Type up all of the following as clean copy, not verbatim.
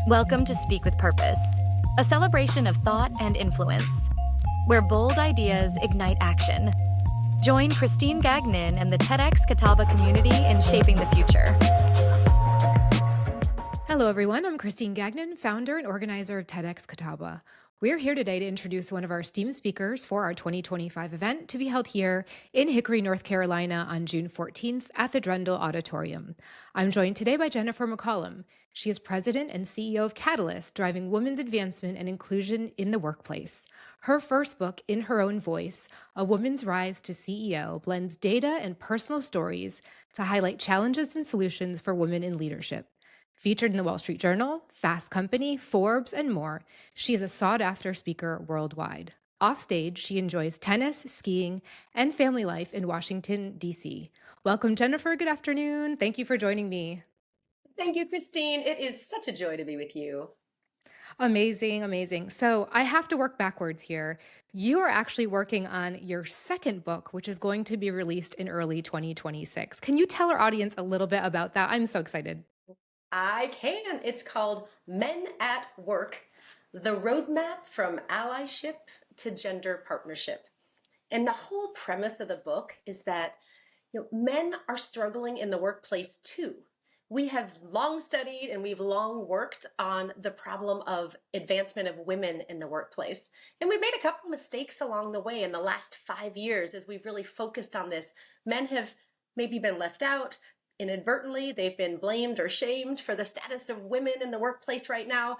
Welcome to Speak with Purpose, a celebration of thought and influence, where bold ideas ignite action. Join Christine Gagnon and the TEDxCatawba community in shaping the future. Hello, everyone. I'm Christine Gagnon, founder and organizer of TEDxCatawba. We're here today to introduce one of our esteemed speakers for our 2025 event to be held here in Hickory, North Carolina on June 14th at the Drendel Auditorium. I'm joined today by Jennifer McCollum. She is president and CEO of Catalyst, driving women's advancement and inclusion in the workplace. Her first book, In Her Own Voice, A Woman's Rise to CEO, blends data and personal stories to highlight challenges and solutions for women in leadership. Featured in the Wall Street Journal, Fast Company, Forbes, and more, she is a sought-after speaker worldwide. Offstage, she enjoys tennis, skiing, and family life in Washington, D.C. Welcome, Jennifer. Good afternoon. Thank you for joining me. Thank you, Christine. It is such a joy to be with you. Amazing, amazing. So I have to work backwards here. You are actually working on your second book, which is going to be released in early 2026. Can you tell our audience a little bit about that? I'm so excited. I can. It's called Men at Work, the roadmap from allyship to gender partnership. And the whole premise of the book is that men are struggling in the workplace too. We have long studied and we've long worked on the problem of advancement of women in the workplace. And we've made a couple mistakes along the way in the last 5 years as we've really focused on this. Men have maybe been left out. Inadvertently, they've been blamed or shamed for the status of women in the workplace right now,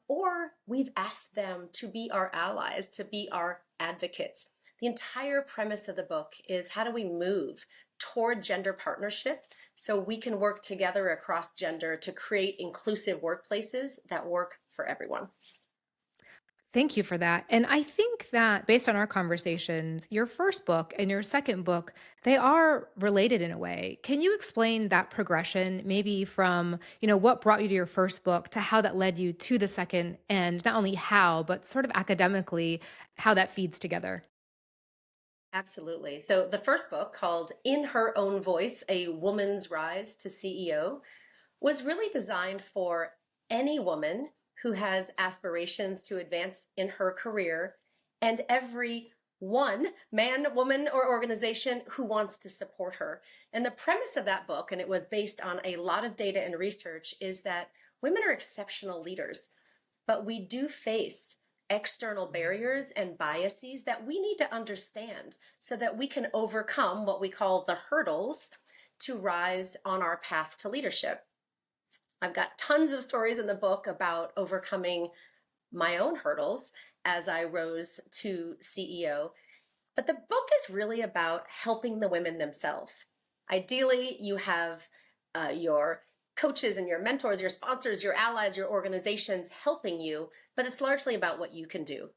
or we've asked them to be our allies, to be our advocates. The entire premise of the book is how do we move toward gender partnership so we can work together across gender to create inclusive workplaces that work for everyone. Thank you for that. And I think that based on our conversations, your first book and your second book, they are related in a way. Can you explain that progression, maybe from, what brought you to your first book to how that led you to the second, and not only how, but sort of academically, how that feeds together? Absolutely. So the first book, called In Her Own Voice, A Woman's Rise to CEO, was really designed for any woman who has aspirations to advance in her career, and every one, man, woman, or organization who wants to support her. And the premise of that book, and it was based on a lot of data and research, is that women are exceptional leaders, but we do face external barriers and biases that we need to understand so that we can overcome what we call the hurdles to rise on our path to leadership. I've got tons of stories in the book about overcoming my own hurdles as I rose to CEO. But the book is really about helping the women themselves. Ideally, you have your coaches and your mentors, your sponsors, your allies, your organizations helping you, but it's largely about what you can do.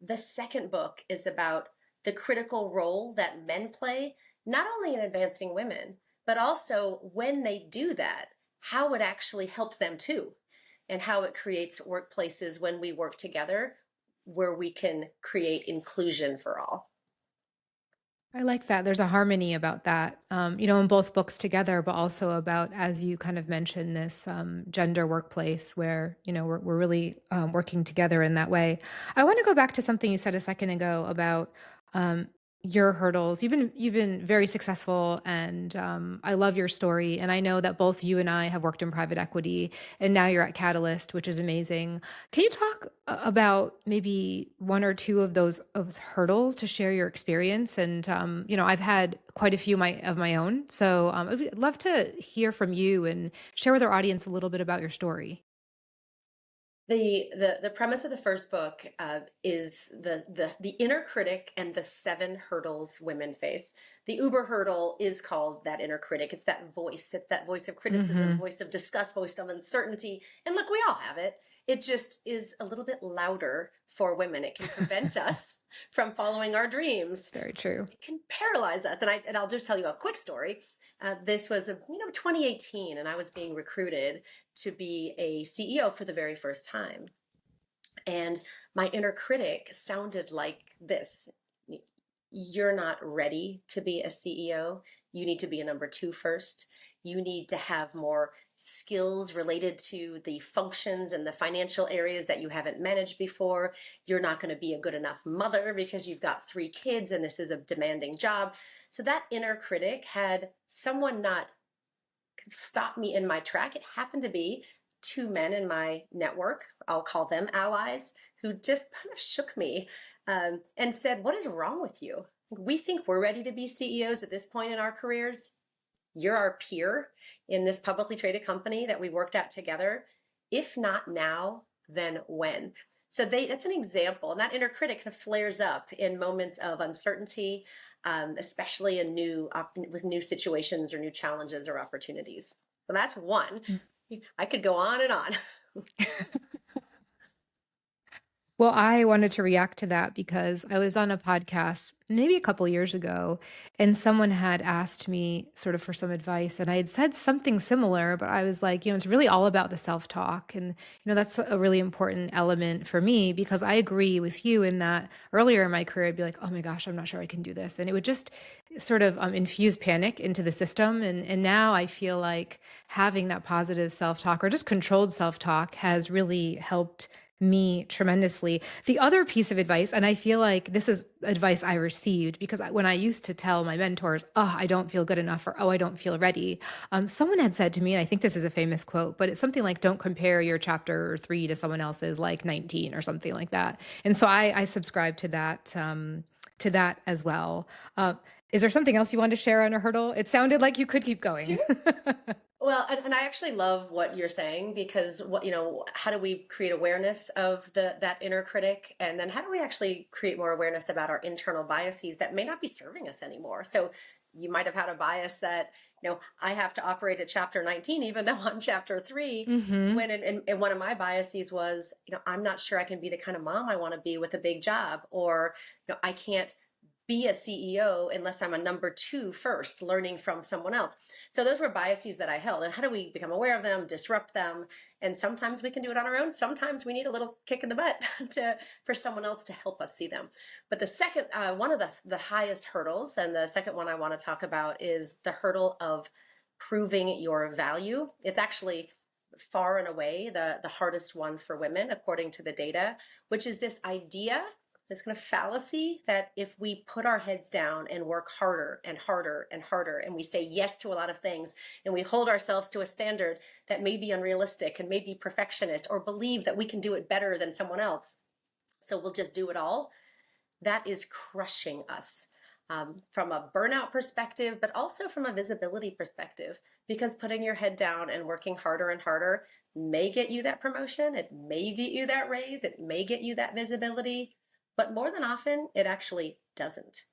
The second book is about the critical role that men play, not only in advancing women, but also when they do that, how it actually helps them too, and how it creates workplaces when we work together where we can create inclusion for all. I like that. There's a harmony about that, in both books together, but also about, as you kind of mentioned, this gender workplace where, we're really working together in that way. I want to go back to something you said a second ago about your hurdles. You've been very successful, and I love your story. And I know that both you and I have worked in private equity, and now you're at Catalyst, which is amazing. Can you talk about maybe one or two of those hurdles to share your experience? And I've had quite a few of my own, so I'd love to hear from you and share with our audience a little bit about your story. The premise of the first book is the inner critic and the 7 hurdles women face. The Uber hurdle is called that inner critic. It's that voice. It's that voice of criticism, voice of disgust, voice of uncertainty. And look, we all have it. It just is a little bit louder for women. It can prevent us from following our dreams. Very true. It can paralyze us. And I'll just tell you a quick story. This was 2018, and I was being recruited to be a CEO for the very first time. And my inner critic sounded like this: you're not ready to be a CEO. You need to be a number 2 first. You need to have more skills related to the functions and the financial areas that you haven't managed before. You're not going to be a good enough mother because you've got 3 kids and this is a demanding job. So that inner critic had someone not stop me in my track. It happened to be 2 men in my network, I'll call them allies, who just kind of shook me and said, what is wrong with you? We think we're ready to be CEOs at this point in our careers. You're our peer in this publicly traded company that we worked at together. If not now, then when? So that's an example. And that inner critic kind of flares up in moments of uncertainty, especially with new situations or new challenges or opportunities. So that's one. I could go on and on. Well, I wanted to react to that because I was on a podcast maybe a couple years ago, and someone had asked me sort of for some advice, and I had said something similar, but I was like, it's really all about the self-talk. And, that's a really important element for me because I agree with you in that earlier in my career, I'd be like, oh my gosh, I'm not sure I can do this. And it would just sort of infuse panic into the system. And now I feel like having that positive self-talk or just controlled self-talk has really helped me tremendously. The other piece of advice, and I feel like this is advice I received because when I used to tell my mentors, oh, I don't feel good enough, or oh, I don't feel ready. Someone had said to me, and I think this is a famous quote, but it's something like, don't compare your chapter 3 to someone else's like 19 or something like that. And so I subscribe to that as well. Is there something else you want to share on a hurdle? It sounded like you could keep going. Well, and I actually love what you're saying because how do we create awareness of that inner critic, and then how do we actually create more awareness about our internal biases that may not be serving us anymore? So you might have had a bias that I have to operate at chapter 19 even though I'm chapter 3. Mm-hmm. When and one of my biases was I'm not sure I can be the kind of mom I want to be with a big job, or I can't be a CEO unless I'm a number 2 first, learning from someone else. So those were biases that I held. And how do we become aware of them, disrupt them? And sometimes we can do it on our own. Sometimes we need a little kick in the butt for someone else to help us see them. But the second, one of the highest hurdles, and the second one I want to talk about is the hurdle of proving your value. It's actually far and away the hardest one for women, according to the data, which is this idea, this kind of fallacy that if we put our heads down and work harder and harder and harder, and we say yes to a lot of things, and we hold ourselves to a standard that may be unrealistic and may be perfectionist, or believe that we can do it better than someone else, so we'll just do it all, that is crushing us. From a burnout perspective, but also from a visibility perspective, because putting your head down and working harder and harder may get you that promotion, it may get you that raise, it may get you that visibility, but more than often, it actually doesn't.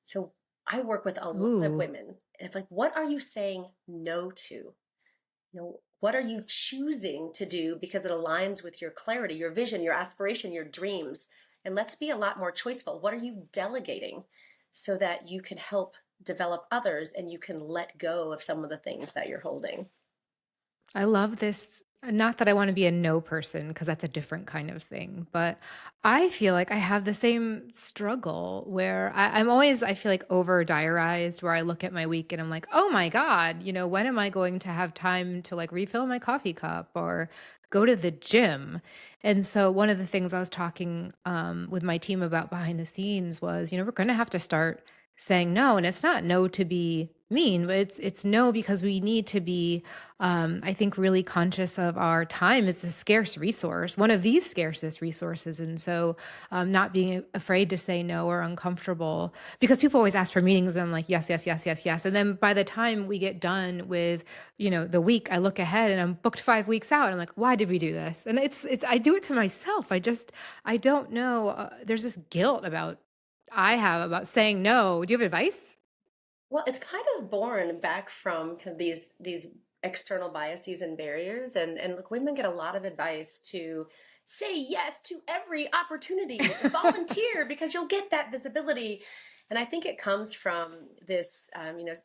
So I work with a lot of women. It's like, what are you saying no to? What are you choosing to do because it aligns with your clarity, your vision, your aspiration, your dreams? And let's be a lot more choiceful. What are you delegating so that you can help develop others and you can let go of some of the things that you're holding? I love this. Not that I want to be a no person, because that's a different kind of thing, but I feel like I have the same struggle where I'm always, I feel like over diarized, where I look at my week and I'm like, oh my God, when am I going to have time to like refill my coffee cup or go to the gym? And so one of the things I was talking with my team about behind the scenes was, we're going to have to start saying no. And it's not no to be mean, but it's no because we need to be, I think, really conscious of our time is a scarce resource, one of these scarcest resources. And so not being afraid to say no or uncomfortable, because people always ask for meetings and I'm like, yes, yes, yes, yes, yes. And then by the time we get done with, the week, I look ahead and I'm booked 5 weeks out. I'm like, why did we do this? And it's I do it to myself. I don't know. There's this guilt I have about saying no. Do you have advice? Well, it's kind of born back from kind of these external biases and barriers. And look, women get a lot of advice to say yes to every opportunity, volunteer because you'll get that visibility. And I think it comes from this,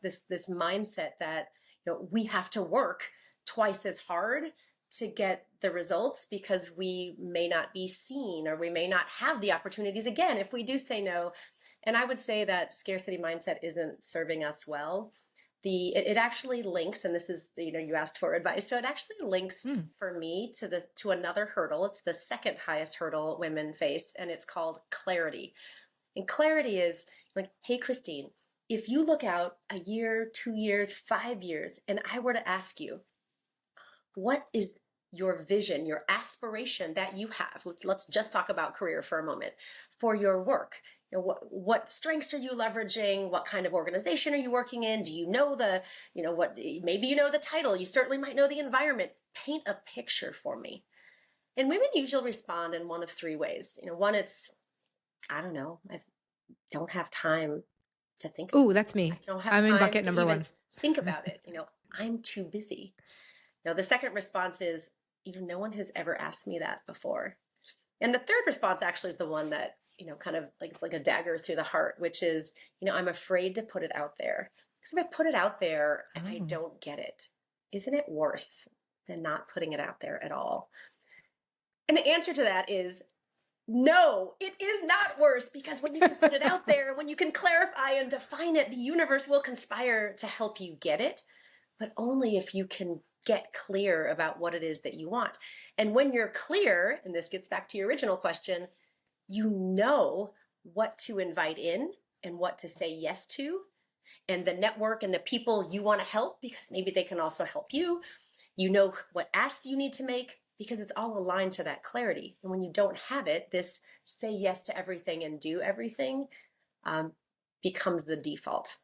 this mindset that we have to work twice as hard to get the results because we may not be seen or we may not have the opportunities again if we do say no. And I would say that scarcity mindset isn't serving us well. it actually links, and this is, you asked for advice, so it actually links for me to another hurdle. It's the second highest hurdle women face, and it's called clarity. And clarity is like, hey, Christine, if you look out a year, 2 years, 5 years, and I were to ask you, what is your vision, your aspiration that you have? Let's just talk about career for a moment. For your work, what strengths are you leveraging? What kind of organization are you working in? Do you know maybe you know the title. You certainly might know the environment. Paint a picture for me. And women usually respond in one of three ways. One, it's, I don't know, I don't have time to think. Oh, that's me. I don't have I'm in time bucket to number even one. think about it. I'm too busy. The second response is, no one has ever asked me that before. And the third response actually is the one that, kind of like, it's like a dagger through the heart, which is, I'm afraid to put it out there. Because if I put it out there and I don't get it, isn't it worse than not putting it out there at all? And the answer to that is no, it is not worse, because when you can put it out there, when you can clarify and define it, the universe will conspire to help you get it, but only if you can get clear about what it is that you want. And when you're clear, and this gets back to your original question, you know what to invite in and what to say yes to, and the network and the people you want to help, because maybe they can also help you. You know what asks you need to make, because it's all aligned to that clarity. And when you don't have it, this say yes to everything and do everything becomes the default.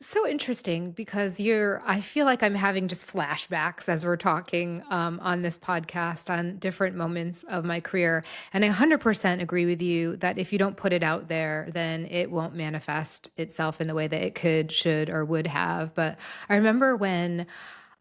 So interesting, because I feel like I'm having just flashbacks as we're talking on this podcast on different moments of my career. And I 100% agree with you that if you don't put it out there, then it won't manifest itself in the way that it could, should, or would have. But I remember when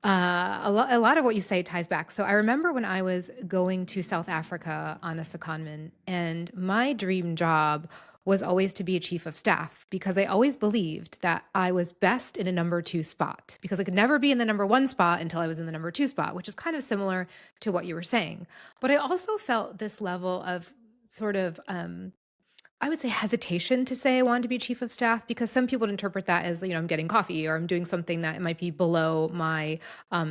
a lot of what you say ties back. So I remember when I was going to South Africa on a secondment, and my dream job was always to be a chief of staff, because I always believed that I was best in a number 2 spot, because I could never be in the number 1 spot until I was in the number 2 spot, which is kind of similar to what you were saying. But I also felt this level of sort of, I would say, hesitation to say I wanted to be chief of staff, because some people would interpret that as, I'm getting coffee, or I'm doing something that might be below my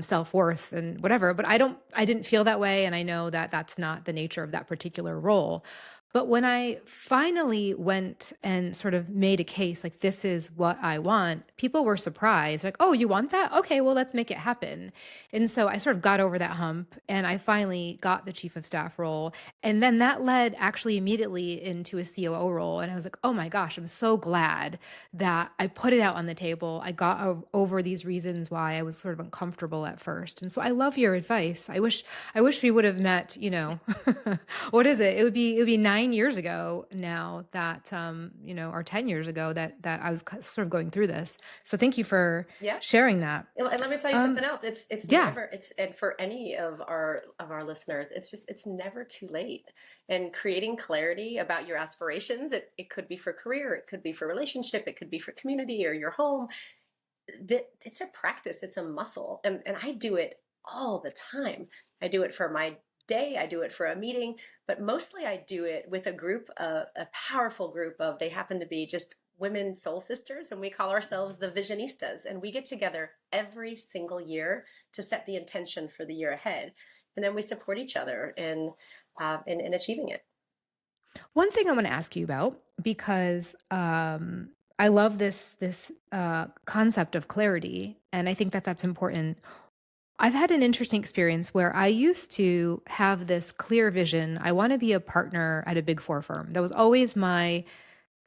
self-worth and whatever. But I didn't feel that way. And I know that that's not the nature of that particular role. But when I finally went and sort of made a case, like, this is what I want, people were surprised. Like, oh, you want that? Okay, well, let's make it happen. And so I sort of got over that hump, and I finally got the chief of staff role. And then that led actually immediately into a COO role. And I was like, oh my gosh, I'm so glad that I put it out on the table. I got over these reasons why I was sort of uncomfortable at first. And so I love your advice. I wish we would have met, what is it? It would be 9 years ago now that, or 10 years ago that I was sort of going through this. So thank you for sharing that. And let me tell you something else. It's never, and for any of our listeners, it's never too late. And creating clarity about your aspirations, it could be for career, it could be for relationship, it could be for community or your home. It's a practice, it's a muscle. And I do it all the time. I do it for my day, I do it for a meeting, but mostly I do it with a group, a powerful group of, they happen to be just women soul sisters, and we call ourselves the visionistas. And we get together every single year to set the intention for the year ahead. And then we support each other in achieving it. One thing I want to ask you about, because I love this concept of clarity, and I think that that's important. I've had an interesting experience where I used to have this clear vision. I want to be a partner at a Big 4 firm. That was always my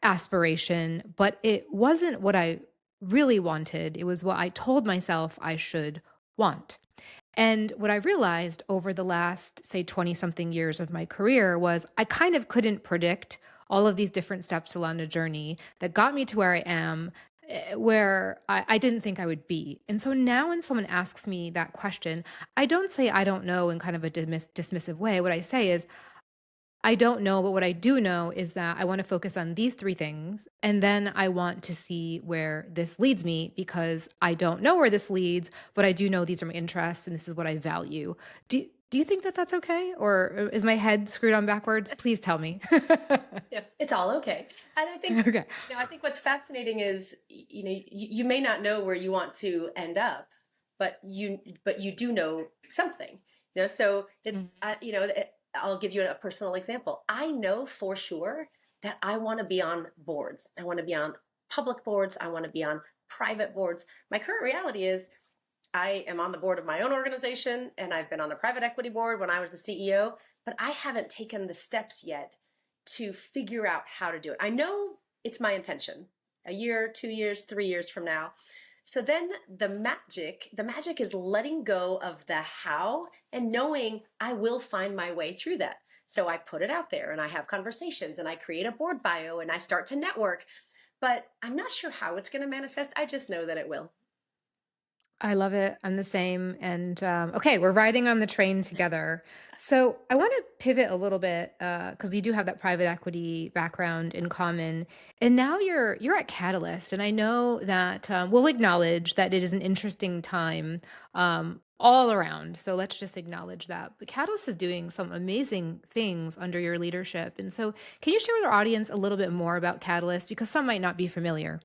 aspiration, but it wasn't what I really wanted. It was what I told myself I should want. And what I realized over the last, say, 20 something years of my career was I kind of couldn't predict all of these different steps along a journey that got me to where I am, where I didn't think I would be. And so now when someone asks me that question, I don't say I don't know in kind of a dismissive way. What I say is, I don't know, but what I do know is that I want to focus on these 3 things. And then I want to see where this leads me, because I don't know where this leads, but I do know these are my interests and this is what I value. Do you think that that's okay? Or is my head screwed on backwards? Please tell me. Yeah, it's all okay. And I think, Okay. I think what's fascinating is, you may not know where you want to end up, but you do know something. So it's, I'll give you a personal example. I know for sure that I want to be on boards. I want to be on public boards. I want to be on private boards. My current reality is I am on the board of my own organization, and I've been on the private equity board when I was the CEO, but I haven't taken the steps yet to figure out how to do it. I know it's my intention a year, 2 years, 3 years from now. So then the magic is letting go of the how and knowing I will find my way through that. So I put it out there and I have conversations and I create a board bio and I start to network, but I'm not sure how it's going to manifest. I just know that it will. I love it. I'm the same. And okay, we're riding on the train together. So I want to pivot a little bit because you do have that private equity background in common, and now you're at Catalyst, and I know that we'll acknowledge that it is an interesting time all around. So let's just acknowledge that. But Catalyst is doing some amazing things under your leadership, and so can you share with our audience a little bit more about Catalyst because some might not be familiar?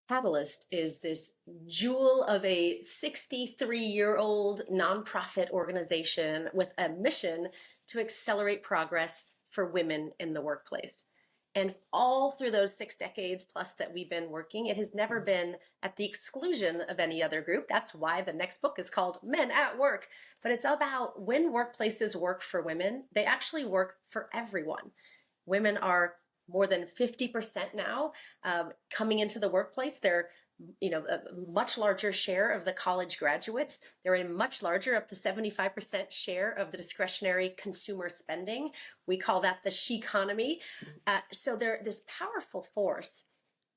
Catalyst is this jewel of a 63-year-old nonprofit organization with a mission to accelerate progress for women in the workplace. And all through those 6 decades plus that we've been working, it has never been at the exclusion of any other group. That's why the next book is called Men at Work. But it's about when workplaces work for women, they actually work for everyone. Women are more than 50% now coming into the workplace. They're a much larger share of the college graduates. They're a much larger, up to 75% share of the discretionary consumer spending. We call that the she economy. So they're this powerful force.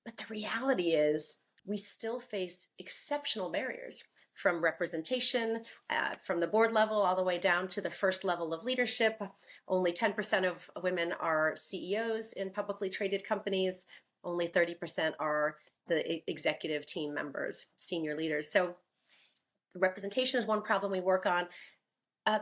But the reality is we still face exceptional barriers from representation, from the board level all the way down to the first level of leadership. Only 10% of women are CEOs in publicly traded companies. Only 30% are the executive team members, senior leaders. So representation is one problem we work on.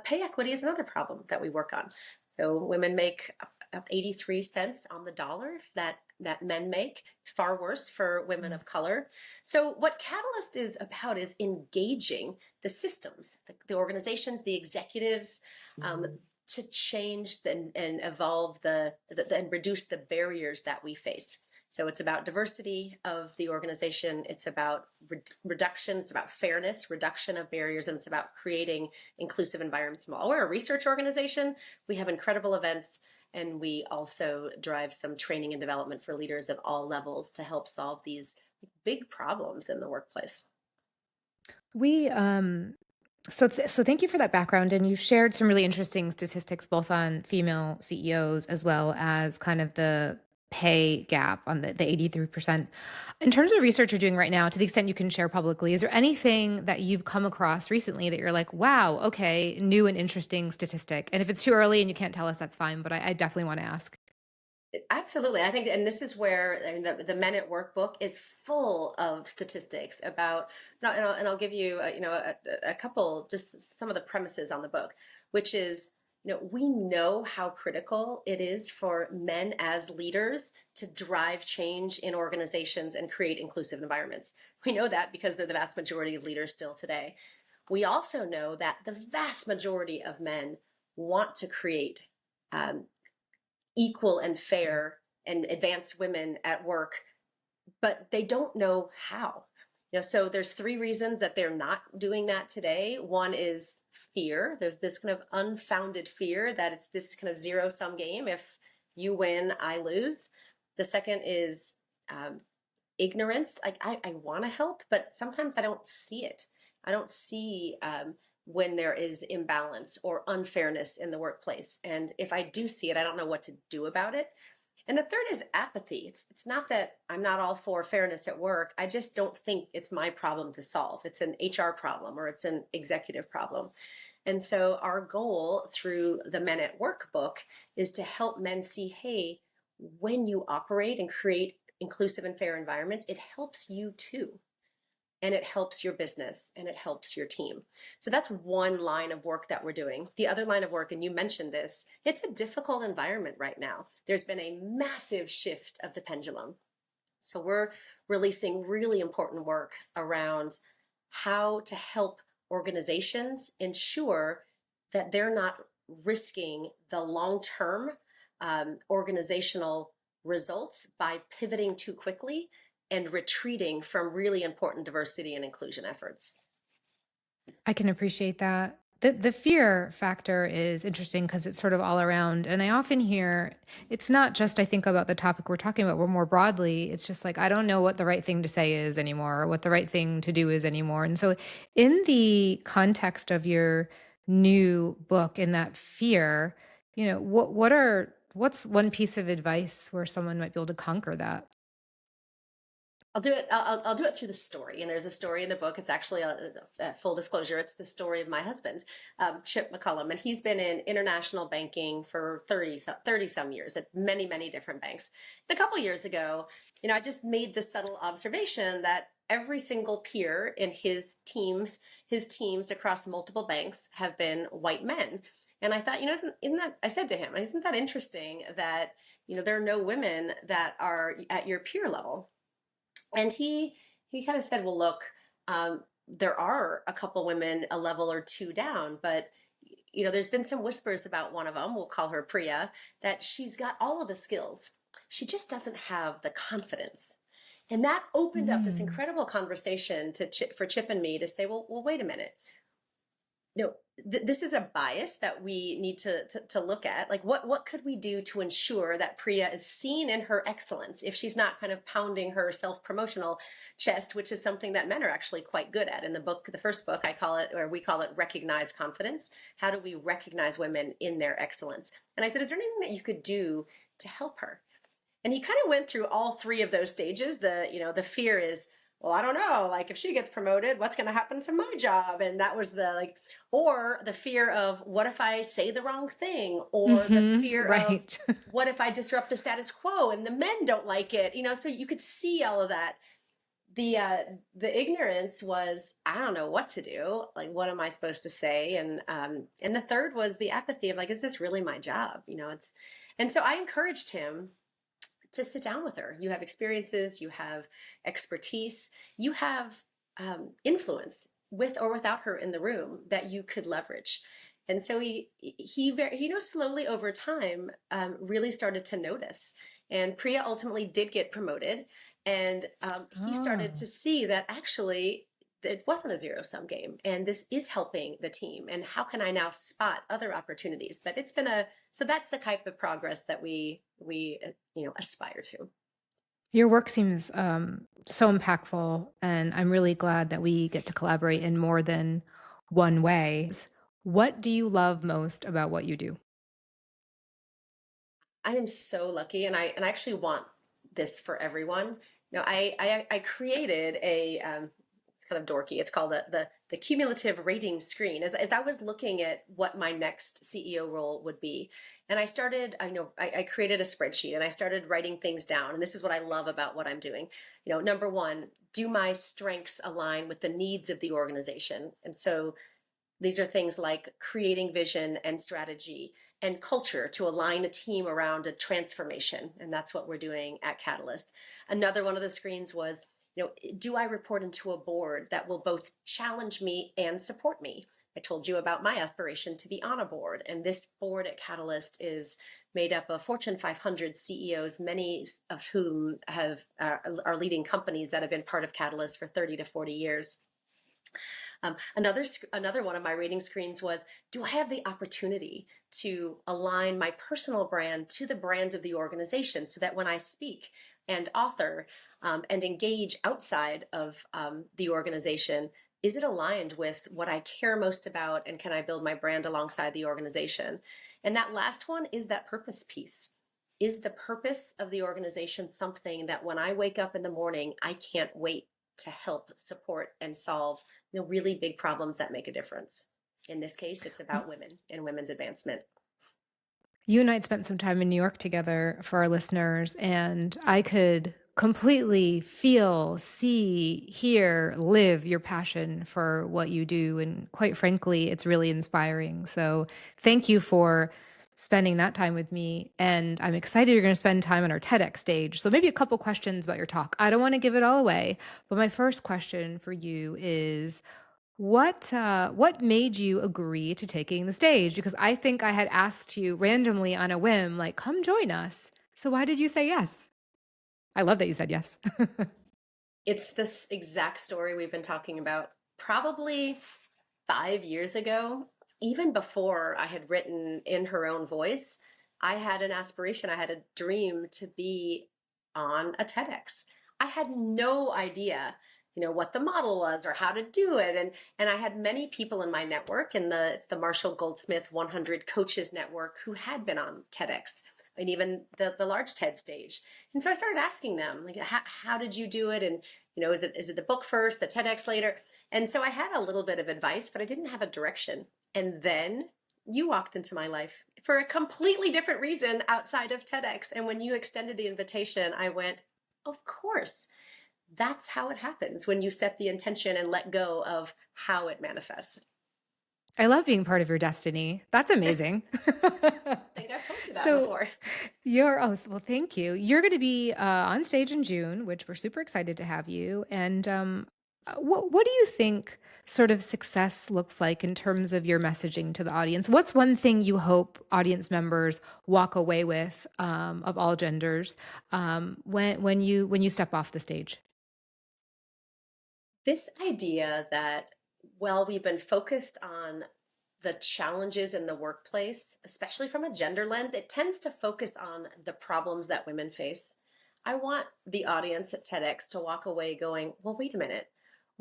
Pay equity is another problem that we work on. So women make up 83 cents on the dollar that men make. It's far worse for women of color. So what Catalyst is about is engaging the systems, the organizations, the executives, to change and evolve and reduce the barriers that we face. So it's about diversity of the organization. It's about reduction. It's about fairness, reduction of barriers, and it's about creating inclusive environments. While we're a research organization, we have incredible events, and we also drive some training and development for leaders at all levels to help solve these big problems in the workplace. We so thank you for that background, and you've shared some really interesting statistics both on female CEOs as well as kind of the pay gap on the 83%. In terms of research you're doing right now, to the extent you can share publicly, is there anything that you've come across recently that you're like, wow, okay, new and interesting statistic? And if it's too early and you can't tell us, that's fine, but I definitely want to ask. Absolutely. I think, and this is where the Men at Work book is full of statistics about, and I'll give you, a couple, just some of the premises on the book, which is, we know how critical it is for men as leaders to drive change in organizations and create inclusive environments. We know that because they're the vast majority of leaders still today. We also know that the vast majority of men want to create equal and fair and advance women at work, but they don't know how. So there's three reasons that they're not doing that today. One is fear. There's this kind of unfounded fear that it's this kind of zero-sum game. If you win, I lose. The second is ignorance. Like I want to help, but sometimes I don't see it. I don't see when there is imbalance or unfairness in the workplace. And if I do see it, I don't know what to do about it. And the third is apathy. It's not that I'm not all for fairness at work. I just don't think it's my problem to solve. It's an HR problem or it's an executive problem. And so our goal through the Men at Work book is to help men see, hey, when you operate and create inclusive and fair environments, it helps you too. and it helps your business and it helps your team. So that's one line of work that we're doing. The other line of work, and you mentioned this, it's a difficult environment right now. There's been a massive shift of the pendulum. So we're releasing really important work around how to help organizations ensure that they're not risking the long-term organizational results by pivoting too quickly and retreating from really important diversity and inclusion efforts. I can appreciate that. The fear factor is interesting because it's sort of all around. And I often hear it's not just, I think, about the topic we're talking about, but more broadly, it's just like, I don't know what the right thing to say is anymore, or what the right thing to do is anymore. And so, in the context of your new book, in that fear, what's one piece of advice where someone might be able to conquer that? I'll do it. I'll do it through the story. And there's a story in the book. It's actually a full disclosure. It's the story of my husband, Chip McCollum, and he's been in international banking for 30 some years at many, many different banks. And a couple of years ago, I just made the subtle observation that every single peer in his teams across multiple banks have been white men. And I thought, I said to him, isn't that interesting that, there are no women that are at your peer level? And he kind of said, well, look, there are a couple women a level or two down, but there's been some whispers about one of them, we'll call her Priya, that she's got all of the skills. She just doesn't have the confidence. And that opened up this incredible conversation for Chip and me to say, well, wait a minute. This is a bias that we need to look at. Like, what could we do to ensure that Priya is seen in her excellence if she's not kind of pounding her self-promotional chest, which is something that men are actually quite good at. In the book, the first book, we call it Recognize Confidence. How do we recognize women in their excellence? And I said, is there anything that you could do to help her? And he kind of went through all three of those stages. The fear is, well, I don't know, like if she gets promoted, what's going to happen to my job? And that was or the fear of what if I say the wrong thing, or the fear right. of what if I disrupt the status quo and the men don't like it? So you could see all of that. The ignorance was, I don't know what to do. Like, what am I supposed to say? And the third was the apathy of like, is this really my job? And so I encouraged him to sit down with her. You have experiences, you have expertise, you have influence with or without her in the room that you could leverage. And so he slowly over time really started to notice. And Priya ultimately did get promoted, and he started to see that actually it wasn't a zero-sum game, and this is helping the team. And how can I now spot other opportunities? But it's been so that's the type of progress that we aspire to. Your work seems so impactful, and I'm really glad that we get to collaborate in more than one way. What do you love most about what you do? I am so lucky, and I actually want this for everyone. I created it's kind of dorky. It's called the cumulative rating screen. As I was looking at what my next CEO role would be, and I created a spreadsheet and I started writing things down. And this is what I love about what I'm doing. Number one, do my strengths align with the needs of the organization? And so these are things like creating vision and strategy and culture to align a team around a transformation. And that's what we're doing at Catalyst. Another one of the screens was, do I report into a board that will both challenge me and support me? I told you about my aspiration to be on a board. And this board at Catalyst is made up of Fortune 500 CEOs, many of whom are leading companies that have been part of Catalyst for 30 to 40 years. Another one of my rating screens was, do I have the opportunity to align my personal brand to the brand of the organization so that when I speak and author and engage outside of the organization, is it aligned with what I care most about, and can I build my brand alongside the organization? And that last one is that purpose piece. Is the purpose of the organization something that when I wake up in the morning, I can't wait to help support and solve really big problems that make a difference? In this case, it's about women and women's advancement. You and I had spent some time in New York together for our listeners, and I could completely feel, see, hear, live your passion for what you do. And quite frankly, it's really inspiring. So thank you for spending that time with me. And I'm excited you're going to spend time on our TEDx stage. So maybe a couple questions about your talk. I don't want to give it all away, but my first question for you is, what made you agree to taking the stage? Because I think I had asked you randomly on a whim, like, come join us. So why did you say yes? I love that you said yes. It's this exact story we've been talking about probably 5 years ago. Even before I had written In Her Own Voice, I had an aspiration, I had a dream to be on a TEDx. I had no idea, what the model was or how to do it. And I had many people in my network, it's the Marshall Goldsmith 100 Coaches Network, who had been on TEDx and even the large TED stage. And so I started asking them, like, how did you do it? And, is it the book first, the TEDx later? And so I had a little bit of advice, but I didn't have a direction. And then you walked into my life for a completely different reason outside of TEDx. And when you extended the invitation, I went, of course. That's how it happens when you set the intention and let go of how it manifests. I love being part of your destiny. That's amazing. I think I've told you that before. Well, thank you. You're going to be on stage in June, which we're super excited to have you. And what do you think sort of success looks like in terms of your messaging to the audience? What's one thing you hope audience members walk away with, of all genders, when you step off the stage? This idea that, well, we've been focused on the challenges in the workplace, especially from a gender lens, it tends to focus on the problems that women face. I want the audience at TEDx to walk away going, well, wait a minute.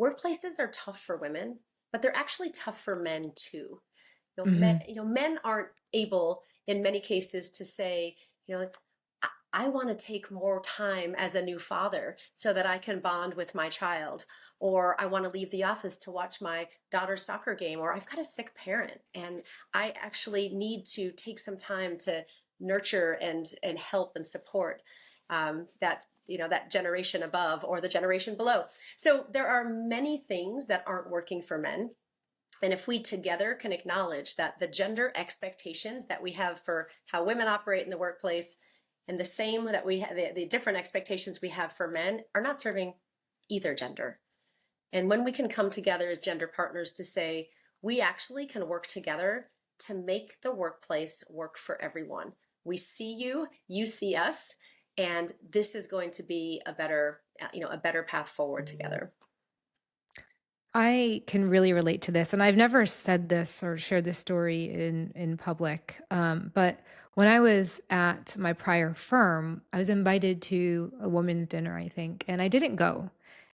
Workplaces are tough for women, but they're actually tough for men too. Men aren't able in many cases to say, I want to take more time as a new father so that I can bond with my child, or I want to leave the office to watch my daughter's soccer game, or I've got a sick parent and I actually need to take some time to nurture and help and support that generation above or the generation below. So there are many things that aren't working for men. And if we together can acknowledge that the gender expectations that we have for how women operate in the workplace and the same that we have, the different expectations we have for men are not serving either gender. And when we can come together as gender partners to say, we actually can work together to make the workplace work for everyone. We see you, you see us, and this is going to be a better path forward together. I can really relate to this, and I've never said this or shared this story in public. But when I was at my prior firm, I was invited to a women's dinner, I think, and I didn't go.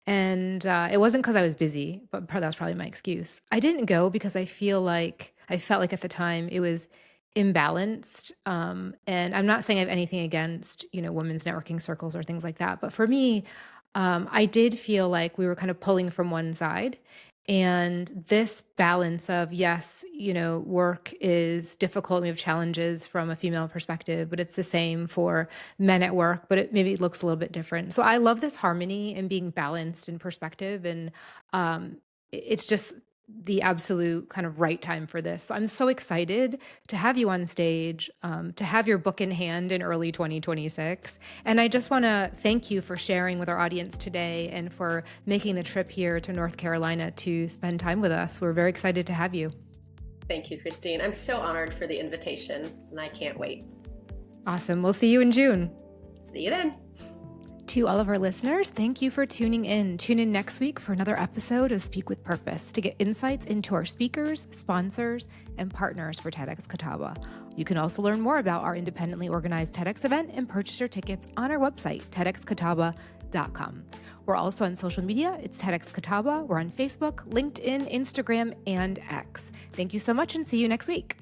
And it wasn't because I was busy, but that was probably my excuse. I didn't go because I felt like at the time it was imbalanced. And I'm not saying I have anything against, women's networking circles or things like that. But for me, I did feel like we were kind of pulling from one side. And this balance of, yes, work is difficult. We have challenges from a female perspective, but it's the same for men at work, but maybe it looks a little bit different. So I love this harmony and being balanced in perspective. And it's just the absolute kind of right time for this. So I'm so excited to have you on stage, to have your book in hand in early 2026. And I just want to thank you for sharing with our audience today and for making the trip here to North Carolina to spend time with us. We're very excited to have you. Thank you, Christine. I'm so honored for the invitation, and I can't wait. Awesome. We'll see you in June. See you then. To all of our listeners, thank you for tuning in. Tune in next week for another episode of Speak with Purpose to get insights into our speakers, sponsors, and partners for TEDxCatawba. You can also learn more about our independently organized TEDx event and purchase your tickets on our website, TEDxCatawba.com. We're also on social media. It's TEDxCatawba. We're on Facebook, LinkedIn, Instagram, and X. Thank you so much and see you next week.